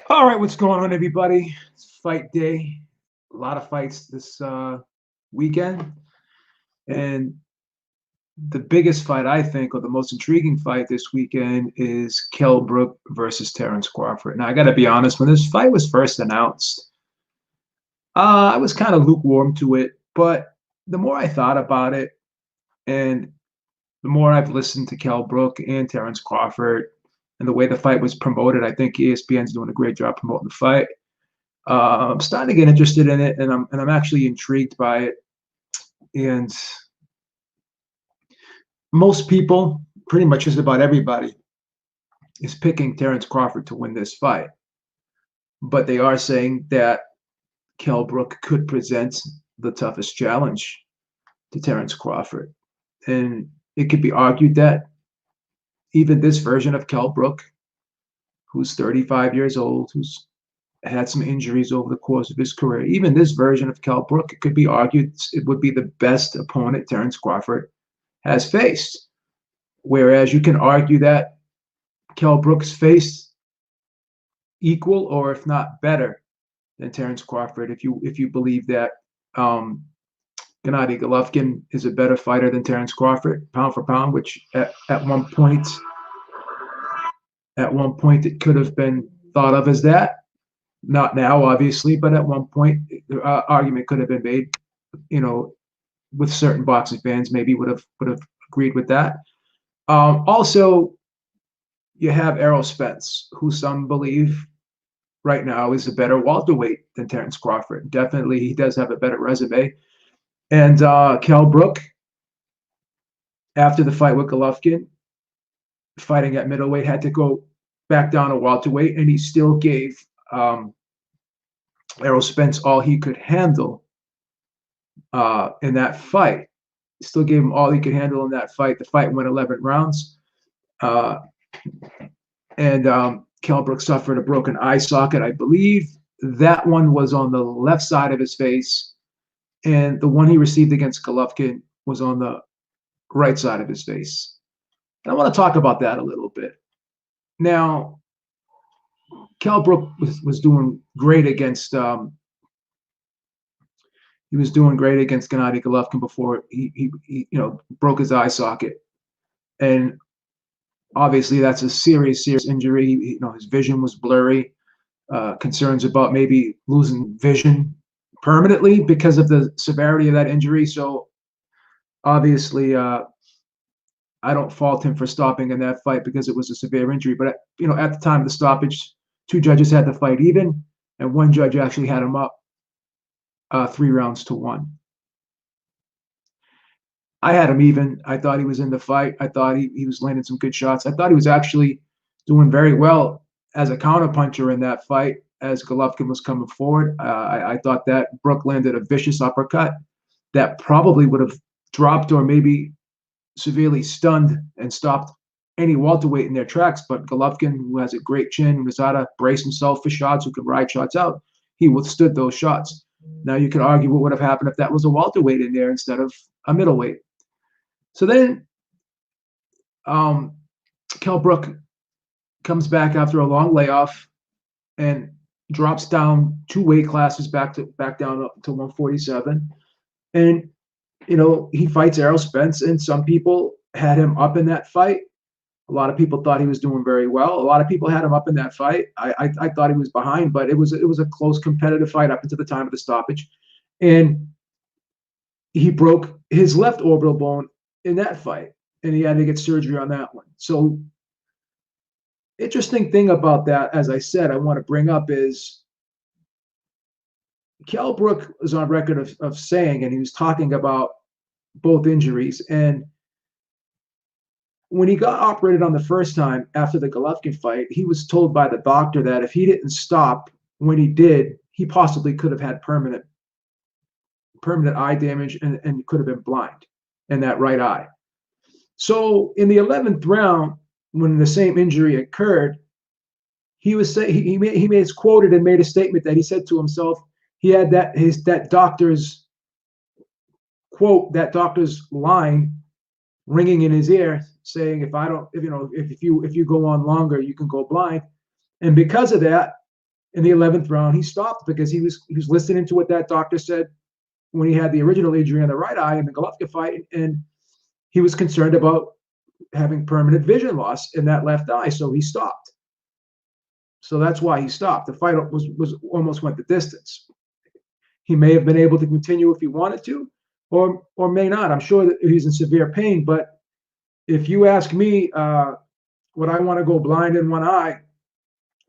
All right, what's going on, everybody? It's fight day. A lot of fights this weekend, and the biggest fight I think, or the most intriguing fight this weekend, is Kell Brook versus Terence Crawford. Now, I got to be honest. When this fight was first announced, I was kind of lukewarm to it, but the more I thought about it, and the more I've listened to Kell Brook and Terence Crawford, and the way the fight was promoted, I think ESPN's doing a great job promoting the fight. I'm starting to get interested in it, and I'm actually intrigued by it. And most people, pretty much just about everybody, is picking Terence Crawford to win this fight. But they are saying that Kell Brook could present the toughest challenge to Terence Crawford. And it could be argued that even this version of Kell Brook, who's 35 years old, who's had some injuries over the course of his career, even this version of Kell Brook, it could be argued it would be the best opponent Terence Crawford has faced. Whereas you can argue that Kell Brook's faced equal, or if not better, than Terence Crawford. If you believe that Gennady Golovkin is a better fighter than Terence Crawford, pound for pound, which at one point it could have been thought of as that. Not now, obviously, but at one point, the argument could have been made. You know, with certain boxing fans, maybe would have agreed with that. Also, you have Errol Spence, who some believe right now is a better welterweight than Terence Crawford. Definitely, he does have a better resume. And Kell Brook, after the fight with Golovkin, fighting at middleweight, had to go back down to welterweight, and he still gave Errol Spence all he could handle in that fight. Still gave him all he could handle in that fight. The fight went 11 rounds. And Kell Brook suffered a broken eye socket. I believe that one was on the left side of his face, and the one he received against Golovkin was on the right side of his face. And I want to talk about that a little bit. Now, Kell Brook was doing great against Gennady Golovkin before he broke his eye socket, and obviously that's a serious injury. His vision was blurry. Concerns about maybe losing vision permanently because of the severity of that injury. So obviously, I don't fault him for stopping in that fight because it was a severe injury. But at the time of the stoppage, two judges had the fight even, and one judge actually had him up 3-1. I had him even. I thought he was in the fight. I thought he was landing some good shots. I thought he was actually doing very well as a counterpuncher in that fight as Golovkin was coming forward. I thought that Brook landed a vicious uppercut that probably would have dropped or maybe severely stunned and stopped any welterweight in their tracks. But Golovkin, who has a great chin, knows how to brace himself for shots, who can ride shots out, he withstood those shots. Now you could argue what would have happened if that was a welterweight in there instead of a middleweight. So then Kell Brook comes back after a long layoff and drops down 2 weight classes back down up to 147. And he fights Errol Spence, and some people had him up in that fight. A lot of people thought he was doing very well. A lot of people had him up in that fight. I thought he was behind, but it was a close, competitive fight up until the time of the stoppage. And he broke his left orbital bone in that fight, and he had to get surgery on that one. So interesting thing about that, as I said, I want to bring up is Kell Brook was on record of saying, and he was talking about both injuries. And when he got operated on the first time after the Golovkin fight, he was told by the doctor that if he didn't stop when he did, he possibly could have had permanent eye damage and could have been blind in that right eye. So in the 11th round, when the same injury occurred, he was quoted and made a statement that he said to himself, he had that doctor's quote, that doctor's line ringing in his ear, saying, if you go on longer, you can go blind. And because of that, in the 11th round, he stopped because he was listening to what that doctor said when he had the original injury on the right eye in the Golovkin fight, and he was concerned about having permanent vision loss in that left eye, so he stopped. So that's why he stopped. The fight was almost went the distance. He may have been able to continue if he wanted to, or may not. I'm sure that he's in severe pain, but if you ask me, would I want to go blind in one eye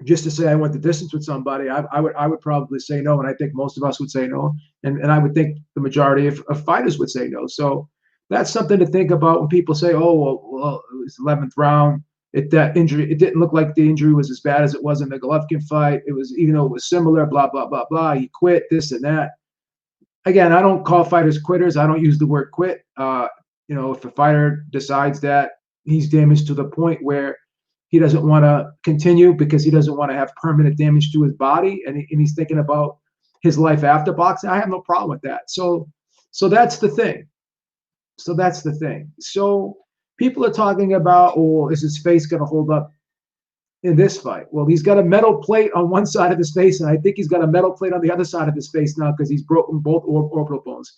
just to say I went the distance with somebody? I would probably say no, and I think most of us would say no, and I would think the majority of fighters would say no. So that's something to think about when people say, "Oh, well it was 11th round. That injury, it didn't look like the injury was as bad as it was in the Golovkin fight. It was, even though it was similar, blah blah blah blah. He quit, this and that." Again, I don't call fighters quitters. I don't use the word quit. If a fighter decides that he's damaged to the point where he doesn't want to continue because he doesn't want to have permanent damage to his body, and he's thinking about his life after boxing, I have no problem with that. So that's the thing. So people are talking about, oh, is his face going to hold up in this fight? Well, he's got a metal plate on one side of his face, and I think he's got a metal plate on the other side of his face now because he's broken both orbital bones.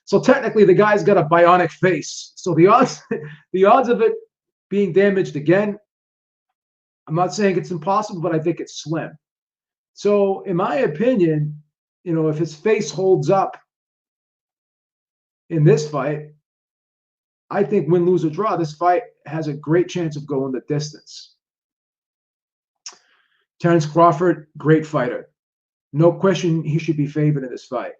So technically, the guy's got a bionic face. So the odds of it being damaged again, I'm not saying it's impossible, but I think it's slim. So in my opinion, if his face holds up in this fight, I think win, lose, or draw, this fight has a great chance of going the distance. Terence Crawford, great fighter. No question he should be favored in this fight.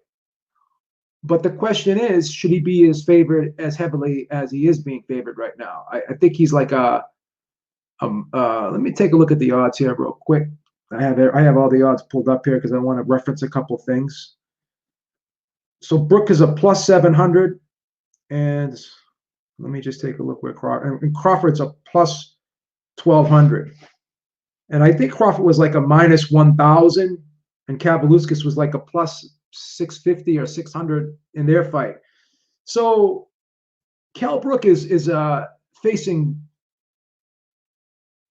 But the question is, should he be as favored as heavily as he is being favored right now? I think he's like let me take a look at the odds here real quick. I have all the odds pulled up here because I want to reference a couple things. So Brook is a plus 700, and let me just take a look where Crawford's a plus 1,200. And I think Crawford was like a minus 1,000, and Kabeluskas was like a plus 650 or 600 in their fight. So Kell Brook is facing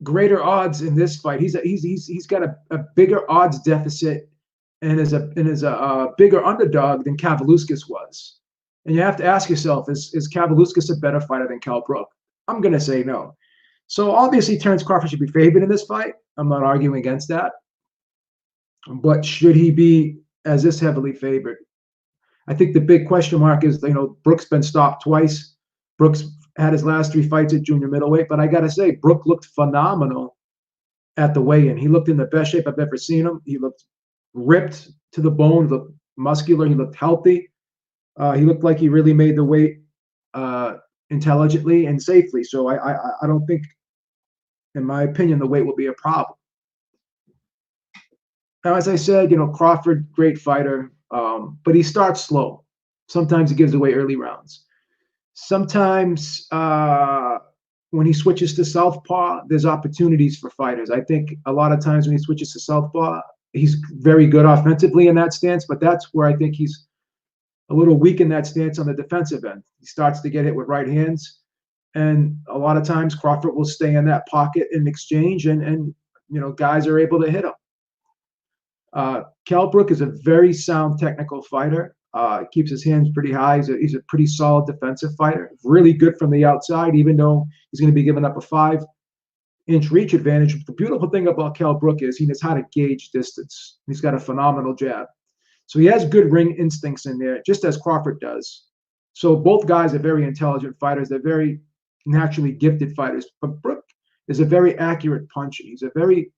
greater odds in this fight. He's got a bigger odds deficit and is a bigger underdog than Kabeluskas was. And you have to ask yourself, is Kabeluskas a better fighter than Kell Brook? I'm going to say no. So obviously Terence Crawford should be favored in this fight. I'm not arguing against that. But should he be as this heavily favored? I think the big question mark is, Brook's been stopped twice. Brook's had his last 3 fights at junior middleweight, but I got to say, Brook looked phenomenal at the weigh-in. He looked in the best shape I've ever seen him. He looked ripped to the bone, looked muscular. He looked healthy. He looked like he really made the weight intelligently and safely. So I don't think, in my opinion, the weight will be a problem. Now, as I said, Crawford, great fighter, but he starts slow. Sometimes he gives away early rounds. Sometimes when he switches to southpaw, there's opportunities for fighters. I think a lot of times when he switches to southpaw, he's very good offensively in that stance, but that's where I think he's a little weak in that stance on the defensive end. He starts to get hit with right hands, and a lot of times Crawford will stay in that pocket in exchange, and guys are able to hit him. Kell Brook is a very sound technical fighter. Keeps his hands pretty high. He's a pretty solid defensive fighter. Really good from the outside, even though he's going to be giving up a 5-inch reach advantage. The beautiful thing about Kell Brook is he knows how to gauge distance. He's got a phenomenal jab. So he has good ring instincts in there, just as Crawford does. So both guys are very intelligent fighters. They're very naturally gifted fighters. But Brook is a very accurate puncher. He's a very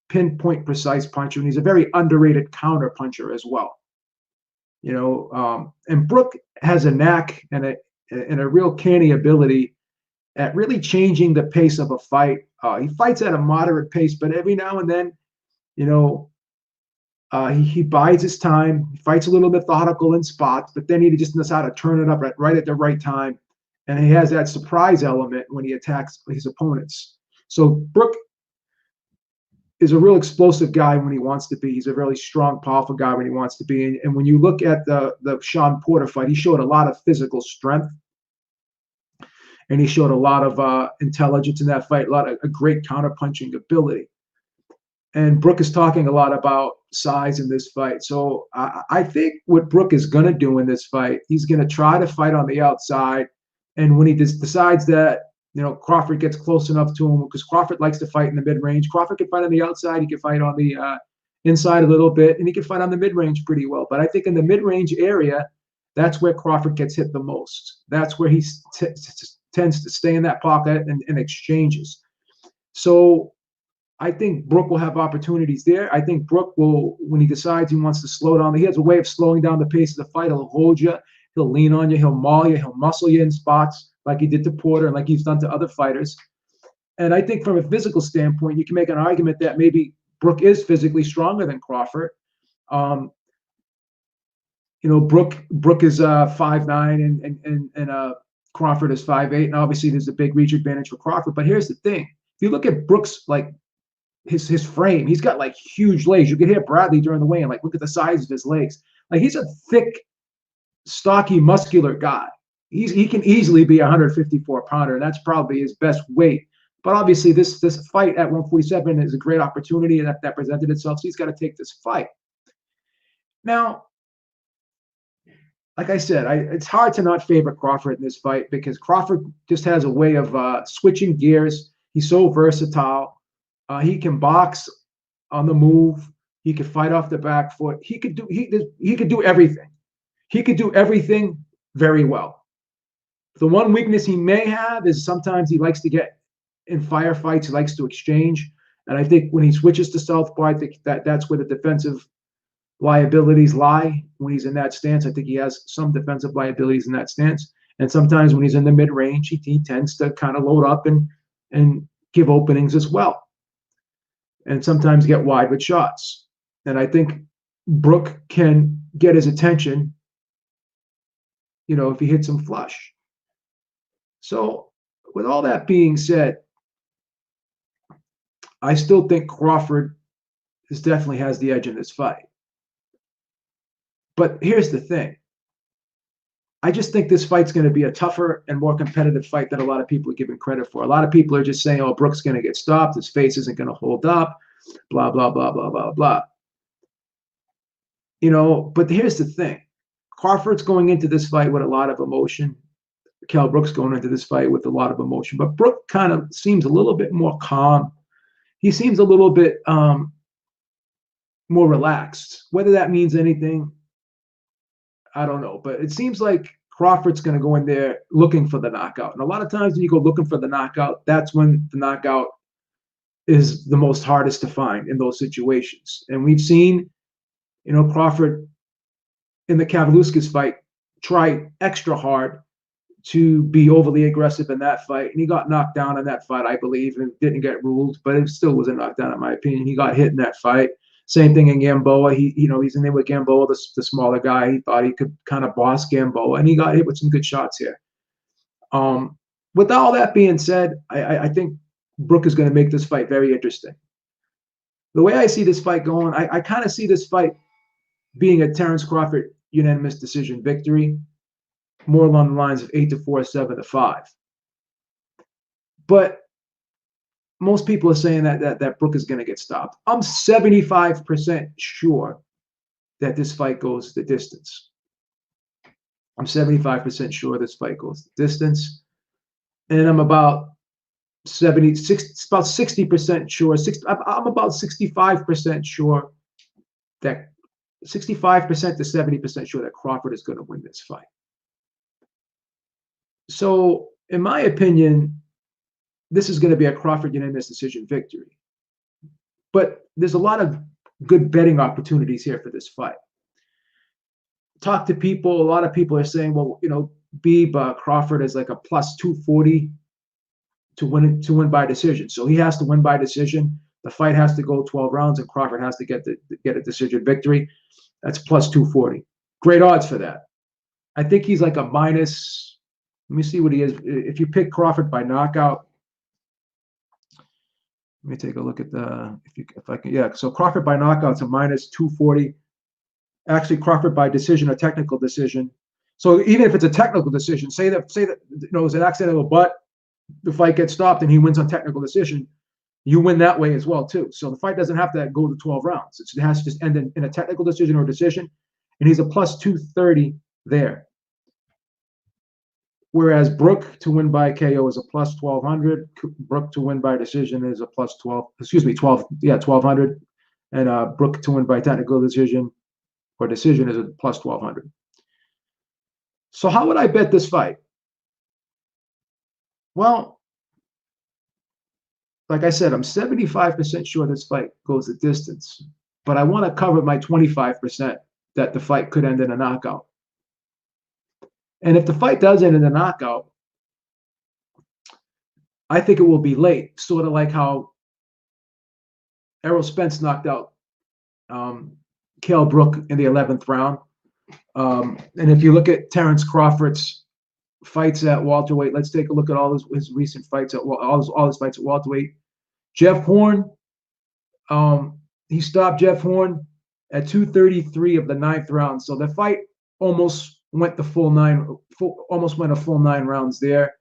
pinpoint precise puncher, and he's a very underrated counter puncher as well. And Brook has a knack and a real canny ability at really changing the pace of a fight. He fights at a moderate pace, but every now and then, he bides his time. He fights a little methodical in spots, but then he just knows how to turn it up right at the right time. And he has that surprise element when he attacks his opponents. So Brook is a real explosive guy when he wants to be. He's a really strong, powerful guy when he wants to be. And when you look at the Sean Porter fight, he showed a lot of physical strength, and he showed a lot of intelligence in that fight, a great counter-punching ability. And Brook is talking a lot about size in this fight. So I think what Brook is going to do in this fight, he's going to try to fight on the outside. And when he decides that, Crawford gets close enough to him, because Crawford likes to fight in the mid-range. Crawford can fight on the outside. He can fight on the inside a little bit, and he can fight on the mid-range pretty well. But I think in the mid-range area, that's where Crawford gets hit the most. That's where he tends to stay in that pocket and exchanges. So I think Brook will have opportunities there. I think Brook will, when he decides he wants to slow down, he has a way of slowing down the pace of the fight. He'll hold you. He'll lean on you. He'll maul you. He'll muscle you in spots like he did to Porter and like he's done to other fighters. And I think from a physical standpoint, you can make an argument that maybe Brook is physically stronger than Crawford. Brook is 5'9", and Crawford is 5'8", and obviously there's a big reach advantage for Crawford. But here's the thing: if you look at Brook's his frame, he's got huge legs. You could hear Bradley during the weigh-in, look at the size of his legs. He's a thick, stocky, muscular guy. He can easily be a 154-pounder, and that's probably his best weight. But obviously, this fight at 147 is a great opportunity that presented itself. So he's got to take this fight. Now, like I said, it's hard to not favor Crawford in this fight, because Crawford just has a way of switching gears. He's so versatile. He can box on the move. He could fight off the back foot. He could do everything. He could do everything very well. The one weakness he may have is sometimes he likes to get in firefights. He likes to exchange. And I think when he switches to southpaw, I think that's where the defensive liabilities lie. When he's in that stance, I think he has some defensive liabilities in that stance. And sometimes when he's in the mid-range, he tends to kind of load up and give openings as well, and sometimes get wide with shots. And I think Brook can get his attention, if he hits him flush. So with all that being said, I still think Crawford definitely has the edge in this fight. But here's the thing. I just think this fight's going to be a tougher and more competitive fight than a lot of people are giving credit for. A lot of people are just saying, oh, Brook's going to get stopped. His face isn't going to hold up, blah, blah, blah, blah, blah, blah. But here's the thing. Crawford's going into this fight with a lot of emotion. Kell Brook's going into this fight with a lot of emotion. But Brook kind of seems a little bit more calm. He seems a little bit more relaxed. Whether that means anything, I don't know. But it seems like Crawford's going to go in there looking for the knockout. And a lot of times when you go looking for the knockout, that's when the knockout is the most hardest to find in those situations. And we've seen, Crawford in the Kavaluskas fight try extra hard to be overly aggressive in that fight. And he got knocked down in that fight, I believe, and didn't get ruled, but it still was a knockdown in my opinion. He got hit in that fight. Same thing in Gamboa. He's in there with Gamboa, the smaller guy. He thought he could kind of boss Gamboa, and he got hit with some good shots here. With all that being said, I think Brook is going to make this fight very interesting. The way I see this fight going, I kind of see this fight being a Terence Crawford unanimous decision victory, more along the lines of 8-4, 7-5. But most people are saying that Brook is going to get stopped. I'm 75% sure that this fight goes the distance. I'm 75% sure this fight goes the distance. And I'm about 60% sure. I'm about 65% sure that 65% to 70% sure that Crawford is going to win this fight. So, in my opinion, this is going to be a Crawford unanimous decision victory. But there's a lot of good betting opportunities here for this fight. Talk to people. A lot of people are saying, well, Beeb Crawford is like a plus 240 to win by decision. So he has to win by decision. The fight has to go 12 rounds, and Crawford has to get a decision victory. That's plus 240. Great odds for that. I think he's like a minus. Let me see what he is. If you pick Crawford by knockout, let me take a look at if I can. Yeah, so Crawford by knockout's a minus 240. Actually, Crawford by decision, a technical decision. So even if it's a technical decision, say that it was an accidental butt, the fight gets stopped and he wins on technical decision, you win that way as well too. So the fight doesn't have to go to 12 rounds. It has to just end in a technical decision or decision, and he's a plus 230 there. Whereas Brook to win by KO is a plus 1200. Brook to win by decision is a plus 12. Excuse me, 12. Yeah, 1200. And Brook to win by technical decision or decision is a plus 1200. So how would I bet this fight? Well, like I said, I'm 75% sure this fight goes the distance, but I want to cover my 25% that the fight could end in a knockout. And if the fight does end in a knockout, I think it will be late, sort of like how Errol Spence knocked out Kell Brook in the 11th round. And if you look at Terence Crawford's fights at welterweight, let's take a look at all his recent fights at all his fights at welterweight. Jeff Horn, he stopped Jeff Horn at 233 of the 9th round. So the fight almost went a full 9 rounds there.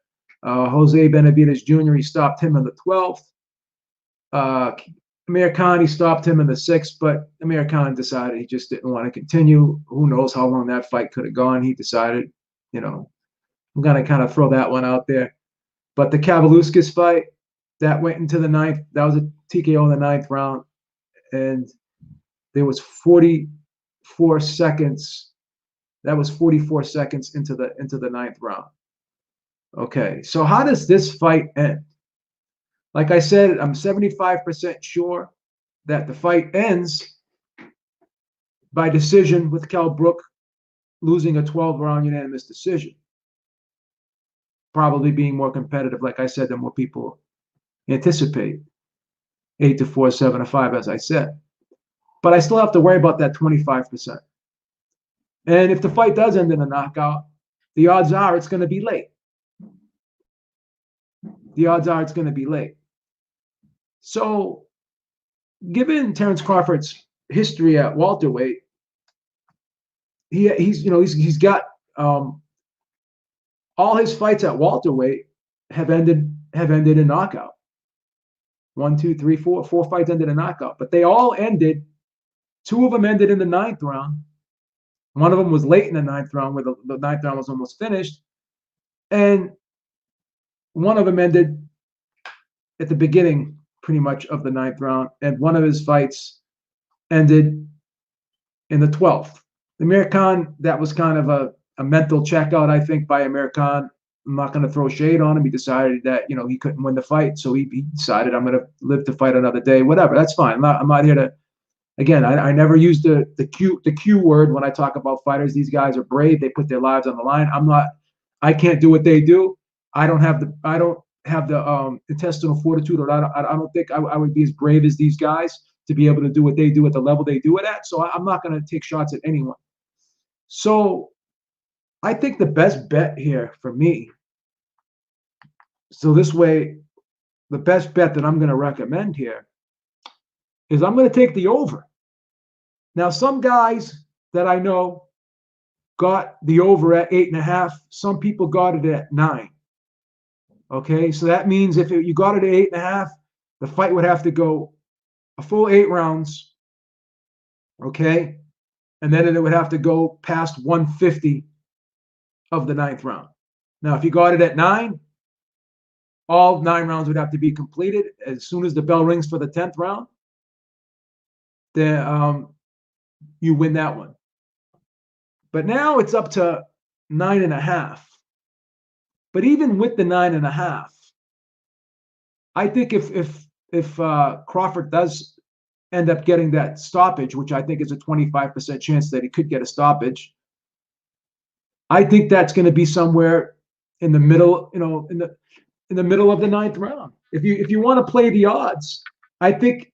Jose Benavidez Jr., he stopped him in the 12th. Amir Khan, he stopped him in the 6th, but Amir Khan decided he just didn't want to continue. Who knows how long that fight could have gone. He decided, I'm going to kind of throw that one out there. But the Kavaluskas fight, that went into the 9th. That was a TKO in the 9th round. And there was 44 seconds. That was 44 seconds into the 9th round. Okay, so how does this fight end? Like I said, I'm 75% sure that the fight ends by decision with Kell Brook losing a 12-round unanimous decision. Probably being more competitive, like I said, than what people anticipate. 8-4, 7-5, as I said. But I still have to worry about that 25%. And if the fight does end in a knockout, the odds are it's going to be late. The odds are it's going to be late. So, given Terence Crawford's history at welterweight, he's got all his fights at welterweight have ended in knockout. 1, 2, 3, 4 fights ended in knockout, but they all ended. 2 of them ended in the 9th round. One of them was late in the 9th round, where the 9th round was almost finished, and one of them ended at the beginning, pretty much, of the 9th round, and one of his fights ended in the 12th. Amir Khan, that was kind of a mental checkout, I think, by Amir Khan. I'm not going to throw shade on him. He decided that he couldn't win the fight, so he decided, I'm going to live to fight another day. Whatever, that's fine. I'm not here to. Again, I never use the Q word when I talk about fighters. These guys are brave. They put their lives on the line. I can't do what they do. I don't have the intestinal fortitude, or I don't think I would be as brave as these guys to be able to do what they do at the level they do it at. So I'm not going to take shots at anyone. So I think the best bet here for me, so this way, the best bet that I'm going to recommend here is I'm going to take the over. Now, some guys that I know got the over at 8.5. Some people got it at 9. Okay, so that means if you got it at 8.5, the fight would have to go a full 8 rounds. Okay, and then it would have to go past 150 of the 9th round. Now, if you got it at 9, all 9 rounds would have to be completed. As soon as the bell rings for the 10th round, then you win that one. But now it's up to 9.5. But even with the 9.5, I think if Crawford does end up getting that stoppage, which I think is a 25% chance that he could get a stoppage, I think that's going to be somewhere in the middle, in the middle of the 9th round. If you want to play the odds, I think,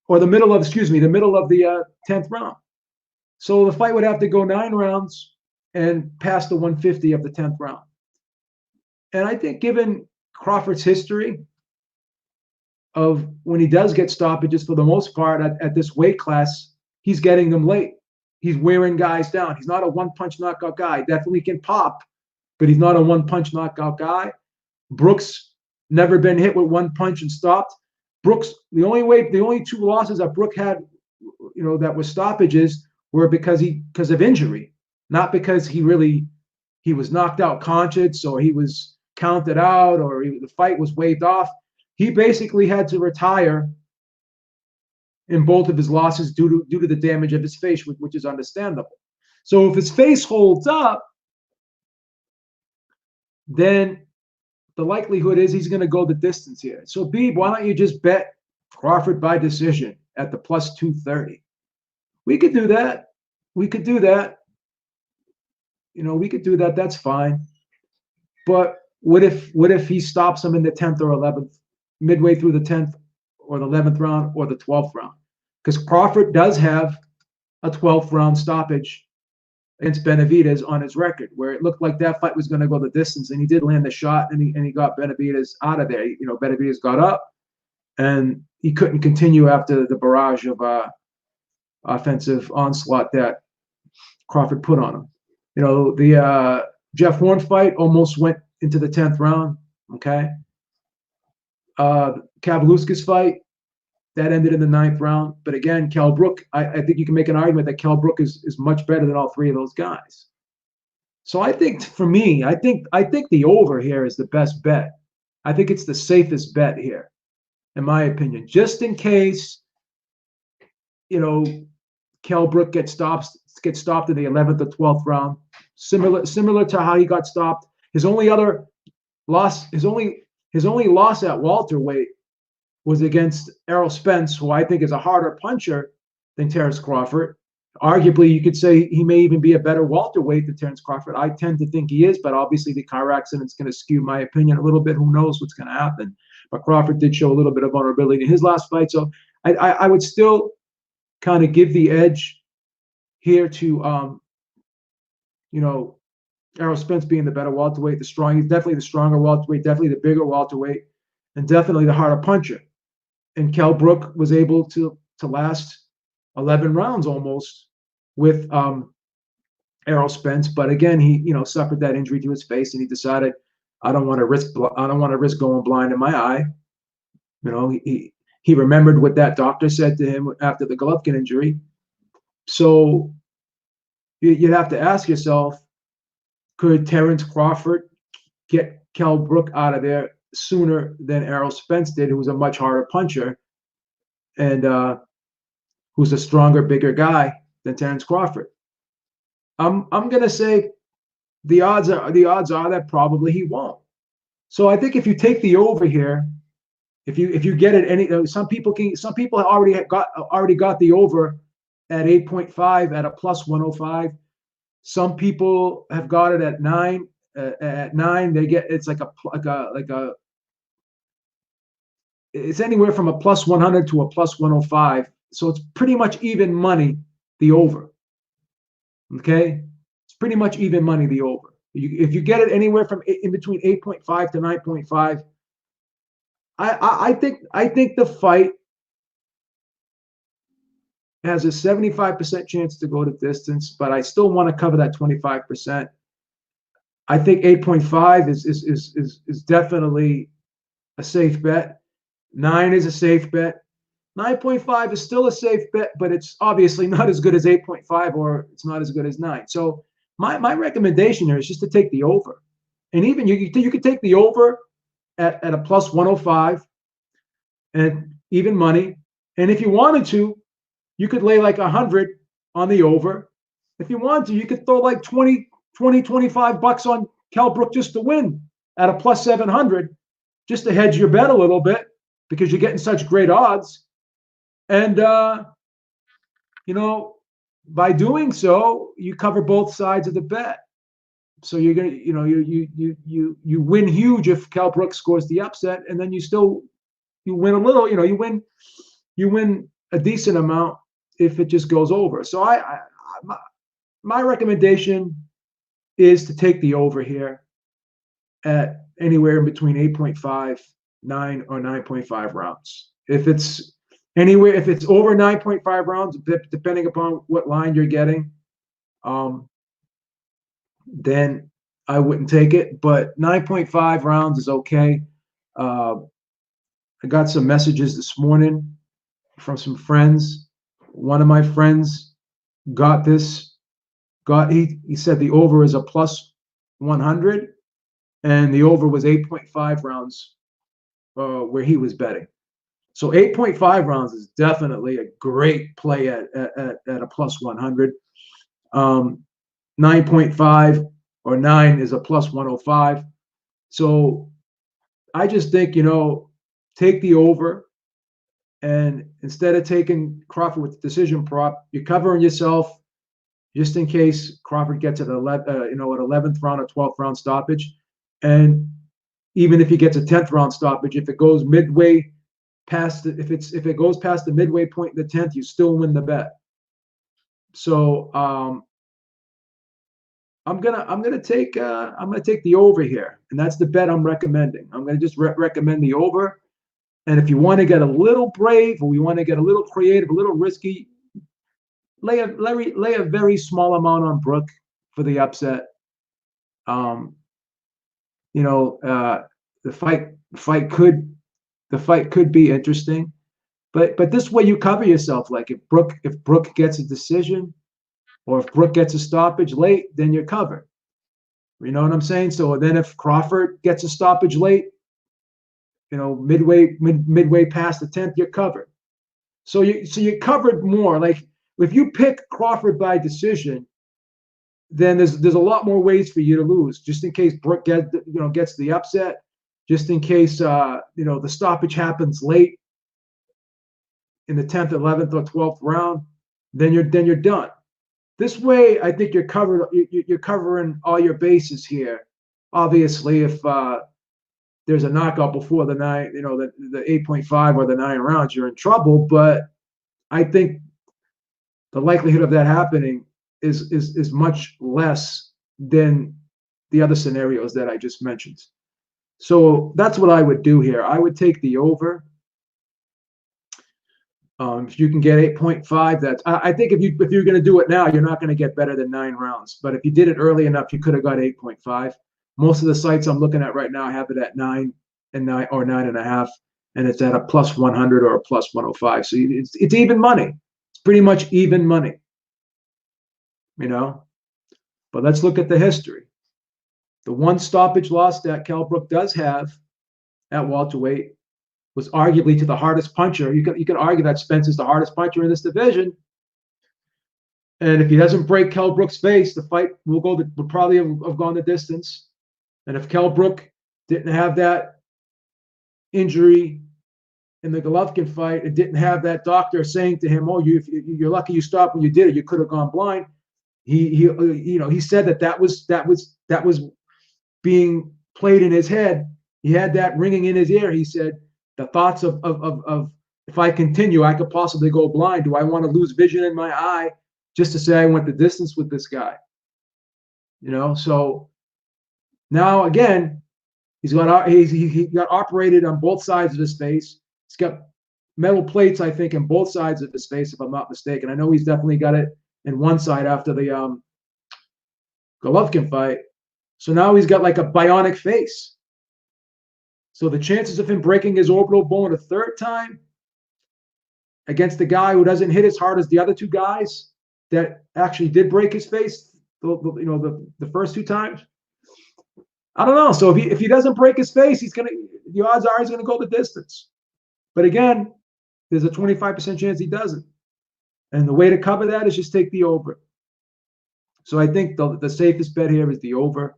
or the middle of the 10th round. So the fight would have to go 9 rounds and pass the 150 of the 10th round. And I think, given Crawford's history of when he does get stoppages, for the most part at this weight class, he's getting them late. He's wearing guys down. He's not a one-punch knockout guy. Definitely can pop, but he's not a one-punch knockout guy. Brook's never been hit with one punch and stopped. Brook's the only two losses that Brook had, that were stoppages were because of injury, not because he was knocked out conscious or he was counted out or the fight was waved off. He basically had to retire in both of his losses due to the damage of his face, which is understandable. So if his face holds up, then the likelihood is he's going to go the distance here. So Beeb, why don't you just bet Crawford by decision at the plus 230? We could do that. We could do that. We could do that. That's fine. But what if he stops him in the 10th or 11th, midway through the 10th or the 11th round or the 12th round? Because Crawford does have a 12th round stoppage against Benavidez on his record, where it looked like that fight was going to go the distance, and he did land the shot, and he got Benavidez out of there. Benavidez got up, and he couldn't continue after the barrage of offensive onslaught that Crawford put on him. The Jeff Horn fight almost went into the 10th round. Okay. Kavaluskas fight, that ended in the 9th round. But again, Kell Brook, I think you can make an argument that Kell Brook is much better than all three of those guys. So I think for me, I think the over here is the best bet. I think it's the safest bet here, in my opinion. Just in case, Kell Brook gets stopped in the 11th or 12th round, similar to how he got stopped. His only loss at welterweight was against Errol Spence, who I think is a harder puncher than Terence Crawford. Arguably, you could say he may even be a better welterweight than Terence Crawford. I tend to think he is, but obviously the car accident's going to skew my opinion a little bit. Who knows what's going to happen? But Crawford did show a little bit of vulnerability in his last fight. So I would still kind of give the edge here to, Errol Spence being the better welterweight, he's definitely the stronger welterweight, definitely the bigger welterweight, and definitely the harder puncher. And Kell Brook was able to last 11 rounds almost with Errol Spence, but again, he suffered that injury to his face, and he decided, I don't want to risk going blind in my eye. He remembered what that doctor said to him after the Golovkin injury. So you'd have to ask yourself, could Terence Crawford get Kell Brook out of there sooner than Errol Spence did, who was a much harder puncher and who's a stronger, bigger guy than Terence Crawford? I'm gonna say the odds are that probably he won't. So I think if you take the over here, if you get it, some people already got the over at 8.5 at a plus 105. Some people have got it at 9. At 9, they get it's it's anywhere from a plus 100 to a plus 105. So it's pretty much even money, the over. Okay, it's pretty much even money, the over. If you get it anywhere from in between 8.5 to 9.5, I think the fight has a 75% chance to go the distance, but I still want to cover that 25%. I think 8.5 is definitely a safe bet. 9 is a safe bet. 9.5 is still a safe bet, but it's obviously not as good as 8.5, or it's not as good as 9. So my recommendation here is just to take the over. And even you could take the over at a plus 105 and even money. And if you wanted to, you could lay like 100 on the over. If you want to, you could throw like 20, 25 bucks on Kell Brook just to win at a plus 700, just to hedge your bet a little bit because you're getting such great odds. And, by doing so, you cover both sides of the bet. So you're going to, you win huge if Kell Brook scores the upset, and then you win a little, you win a decent amount if it just goes over. So my recommendation is to take the over here at anywhere in between 8.5, 9, or 9.5 rounds. If it's over 9.5 rounds, depending upon what line you're getting, then I wouldn't take it. But 9.5 rounds is okay. I got some messages this morning from some friends. One of my friends got this. He said the over is a plus 100, and the over was 8.5 rounds where he was betting. So 8.5 rounds is definitely a great play at a plus 100. 9.5 or 9 is a plus 105. So I just think, take the over. And instead of taking Crawford with the decision prop, you're covering yourself just in case Crawford gets at 11th round or 12th round stoppage. And even if he gets a 10th round stoppage, if it goes midway past if it goes past the midway point in the 10th, you still win the bet. So I'm gonna take the over here, and that's the bet I'm recommending. I'm gonna just recommend the over. And if you want to get a little brave, or you want to get a little creative, a little risky, lay a very small amount on Brook for the upset. The fight could be interesting, but this way you cover yourself. Like if Brook gets a decision, or if Brook gets a stoppage late, then you're covered. You know what I'm saying? So then if Crawford gets a stoppage late, midway past the 10th, you're covered. So you're covered more. Like if you pick Crawford by decision, then there's a lot more ways for you to lose, just in case Brook gets the upset, just in case the stoppage happens late in the 10th, 11th, or 12th round, then you're done. This way, I think you're covered. You're covering all your bases here. Obviously, if there's a knockout before the 9, the 8.5 or the 9 rounds, you're in trouble. But I think the likelihood of that happening is much less than the other scenarios that I just mentioned. So that's what I would do here. I would take the over. If you can get 8.5, that's. I think if you're going to do it now, you're not going to get better than 9 rounds. But if you did it early enough, you could have got 8.5. Most of the sites I'm looking at right now have it at 9 and 9 or 9.5, and it's at a plus 100 or a plus 105. So it's even money. It's pretty much even money. But let's look at the history. The one stoppage loss that Kell Brook does have at welterweight was arguably to the hardest puncher. You can argue that Spence is the hardest puncher in this division. And if he doesn't break Kell Brook's face, the fight would probably have gone the distance. And if Kell Brook didn't have that injury in the Golovkin fight, it didn't have that doctor saying to him, "Oh, you're lucky you stopped when you did it. You could have gone blind." He said that was being played in his head. He had that ringing in his ear. He said the thoughts of if I continue, I could possibly go blind. Do I want to lose vision in my eye just to say I went the distance with this guy? So now again, he got operated on both sides of his face. He's got metal plates, I think, in both sides of his face, if I'm not mistaken. I know he's definitely got it in one side after the Golovkin fight. So now he's got like a bionic face. So the chances of him breaking his orbital bone a third time against the guy who doesn't hit as hard as the other two guys that actually did break his face, the first 2 times, I don't know. So if he doesn't break his face, the odds are he's gonna go the distance. But again, there's a 25% chance he doesn't. And the way to cover that is just take the over. So I think the safest bet here is the over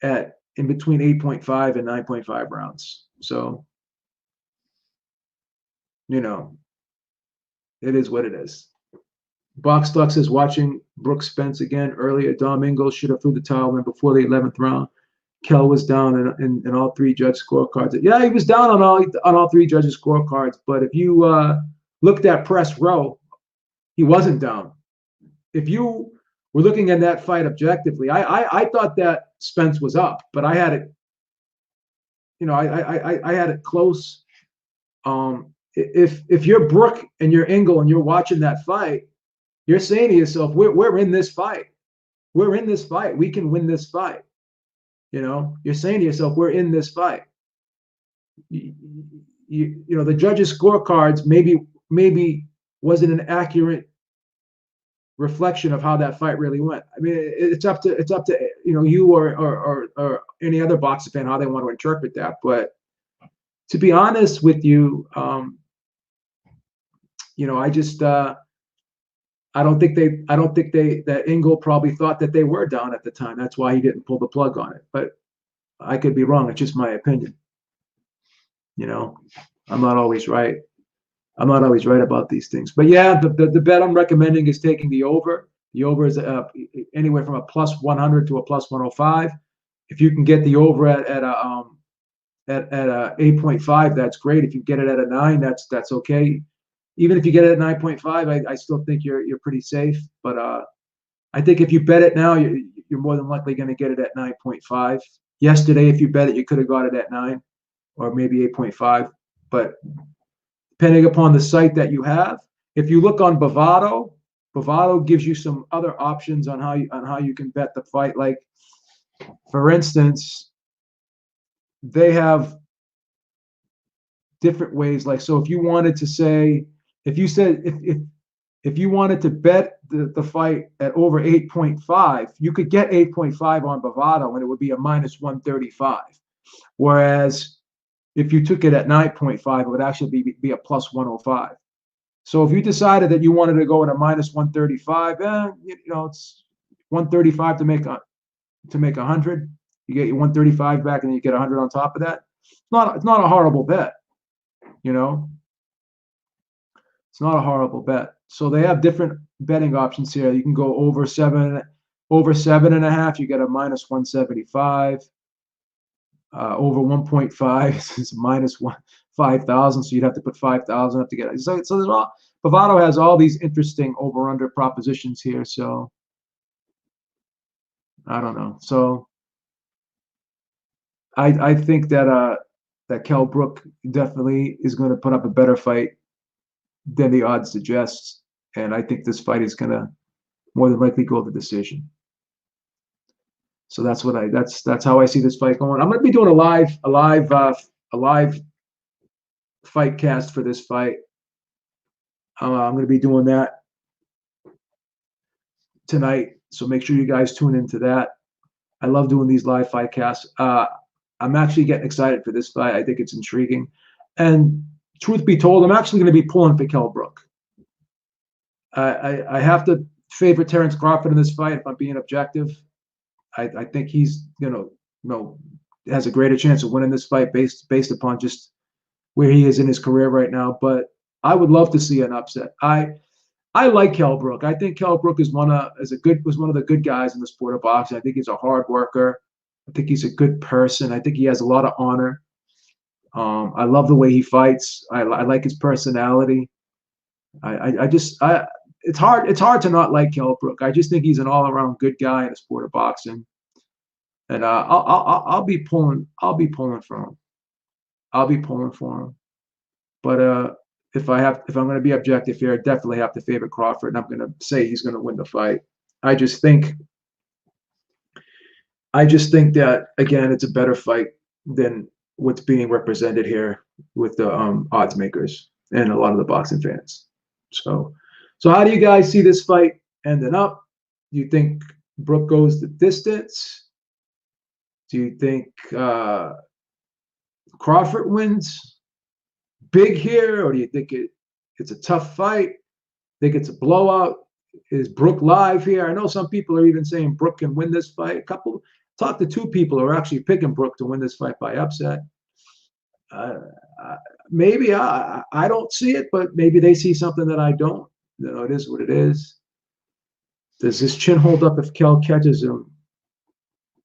at in between 8.5 and 9.5 rounds. So, it is what it is. Box Duck says, watching Brook Spence again earlier, Dom Ingles should have threw the towel in before the 11th round. Kell was down in all 3 judge scorecards. Yeah, he was down on all 3 judges' scorecards. But if you looked at press row, he wasn't down. If you were looking at that fight objectively, I thought that Spence was up, but I had it. I had it close. If you're Brook and you're Ingle and you're watching that fight, you're saying to yourself, we're in this fight. We're in this fight. We can win this fight. You're saying to yourself, we're in this fight. you know, the judges' scorecards maybe wasn't an accurate reflection of how that fight really went. I mean, it's up to you know, you or any other boxing fan how they want to interpret that. But to be honest with you, you know, I don't think that Engel probably thought that they were down at the time. That's why he didn't pull the plug on it. But I could be wrong. It's just my opinion. You know, I'm not always right. I'm not always right about these things. But yeah, the bet I'm recommending is taking the over. The over is anywhere from a plus 100 to a plus 105. If you can get the over at a 8.5, that's great. If you get it at a 9, that's okay. Even if you get it at 9.5, I still think you're pretty safe. But I think if you bet it now, you're more than likely going to get it at 9.5. Yesterday, if you bet it, you could have got it at 9 or maybe 8.5. But depending upon the site that you have, if you look on Bovado, Bovado gives you some other options on how you can bet the fight. Like, for instance, they have different ways. Like, so if you wanted to say, if you wanted to bet the fight at over 8.5, you could get 8.5 on Bovado and it would be a minus 135. Whereas if you took it at 9.5, it would actually be a plus 105. So if you decided that you wanted to go at a minus 135, you know, it's 135 to make 100. You get your 135 back, and then you get 100 on top of that. It's not a horrible bet, you know. It's not a horrible bet. So they have different betting options here. You can go over 7.5. You get a minus 175. Over 1.5 is minus 5,000. So you'd have to put 5,000 up to get it. So there's all, Bovado has all these interesting over/under propositions here. So I don't know. So I think that Kell Brook definitely is going to put up a better fight than the odds suggest, and I think this fight is going to more than likely go to decision. So that's how I see this fight going. I'm going to be doing a live fight cast for this fight. I'm going to be doing that tonight, so make sure you guys tune into that. I love doing these live fight casts. I'm actually getting excited for this fight. I think it's intriguing, and truth be told, I'm actually going to be pulling for Kell Brook. I have to favor Terence Crawford in this fight if I'm being objective. I think he's has a greater chance of winning this fight based upon just where he is in his career right now. But I would love to see an upset. I like Kell Brook. I think Kell Brook was one of the good guys in the sport of boxing. I think he's a hard worker. I think he's a good person. I think he has a lot of honor. I love the way he fights. I like his personality. It's hard to not like Kell Brook. I just think he's an all-around good guy in the sport of boxing, and I'll be pulling for him. I'll be pulling for him. But if I'm going to be objective here, I definitely have to favor Crawford, and I'm going to say he's going to win the fight. I just think that, again, it's a better fight than what's being represented here with the odds makers and a lot of the boxing fans. So how do you guys see this fight ending up? Do you think Brook goes the distance? Do you think Crawford wins big here, or do you think it's a tough fight? Think it's a blowout? Is Brook live here? I know some people are even saying Brook can win this fight. Talk to two people who are actually picking Brook to win this fight by upset. Maybe I don't see it, but maybe they see something that I don't. You know, it is what it is. Does this chin hold up if Kell catches him?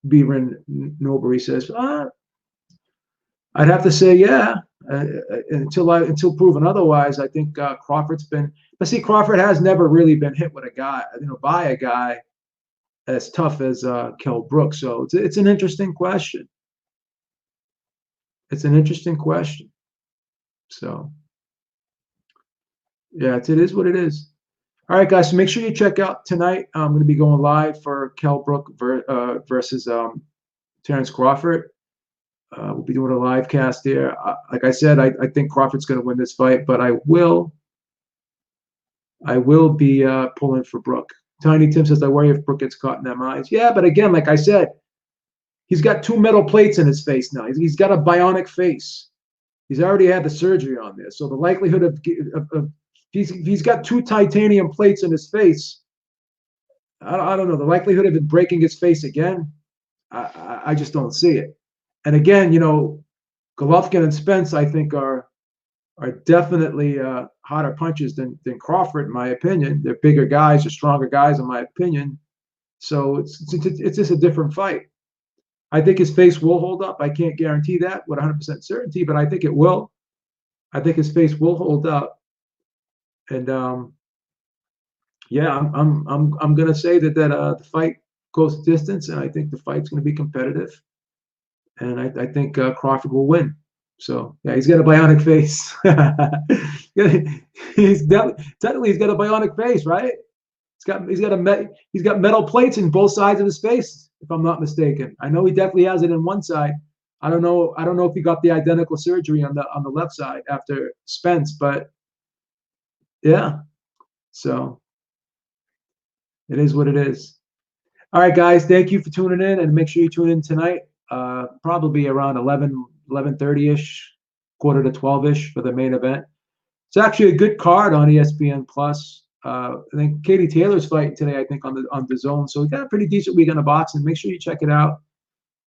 Beaver Nobary says, I'd have to say, yeah. Until proven otherwise, I think Crawford's been. But see, Crawford has never really been hit with a guy, by a guy as tough as Kell Brook. So it's an interesting question. It's an interesting question. So yeah, it is what it is. All right, guys. So make sure you check out tonight. I'm going to be going live for Kell Brook versus Terence Crawford. We'll be doing a live cast there. Like I said, I think Crawford's going to win this fight, but I will be pulling for Brook. Tiny Tim says, I worry if Brook gets caught in them eyes. Yeah, but again, like I said, he's got 2 metal plates in his face now. He's got a bionic face. He's already had the surgery on this. So the likelihood of he's got 2 titanium plates in his face, I don't know. The likelihood of it breaking his face again, I just don't see it. And again, Golovkin and Spence, I think, are definitely hotter punches than Crawford, in my opinion. They're bigger guys, they're stronger guys, in my opinion. So it's just a different fight. I think his face will hold up. I can't guarantee that with 100% certainty, but I think it will. I think his face will hold up. And yeah, I'm gonna say that the fight goes distance, and I think the fight's gonna be competitive, and I think Crawford will win. So yeah, he's got a bionic face. He's technically he's got a bionic face, right? He's got metal plates in both sides of his face, if I'm not mistaken. I know he definitely has it in one side. I don't know if he got the identical surgery on the left side after Spence, but yeah. So it is what it is. All right, guys, thank you for tuning in, and make sure you tune in tonight. Probably around 11:30ish, quarter to 12ish for the main event. It's actually a good card on ESPN Plus. I think Katie Taylor's fighting today, I think, on the zone. So we got a pretty decent weekend of boxing. Make sure you check it out.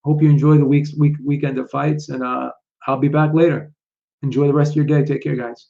Hope you enjoy the weekend of fights, and I'll be back later. Enjoy the rest of your day. Take care, guys.